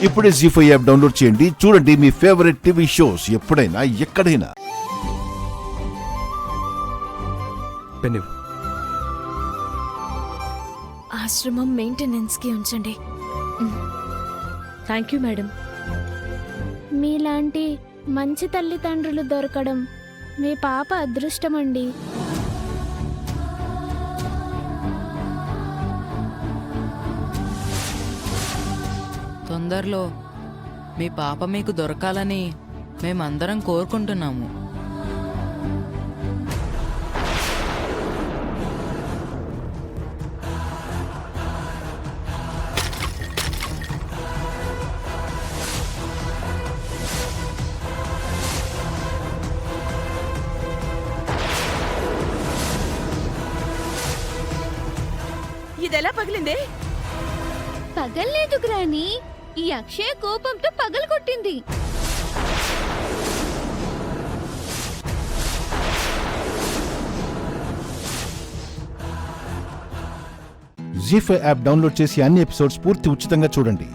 ఇప్పుడే జీ5 app download చేయండి. చూడండి మీ ఫేవరెట్ టీవీ షోస్ ఎప్పుడైనా ఎక్కడైనా. ఆశ్రమం మెయింటెనెన్స్ కి ఉంచండి. Thank you madam. మీలాంటి మంచి తల్లిదండ్రులు దొరకడం మీ పాప అదృష్టమండి. తొందరలో మీ పాప మీకు దొరకాలని మేమందరం కోరుకుంటున్నాము. ఇదెలా పగిలిందే? పగల్లేదు గ్రాని, ఈ అక్షయ కోపంతో పగలగొట్టింది. జీ5 యాప్ డౌన్లోడ్ చేసి అన్ని ఎపిసోడ్స్ పూర్తి ఉచితంగా చూడండి.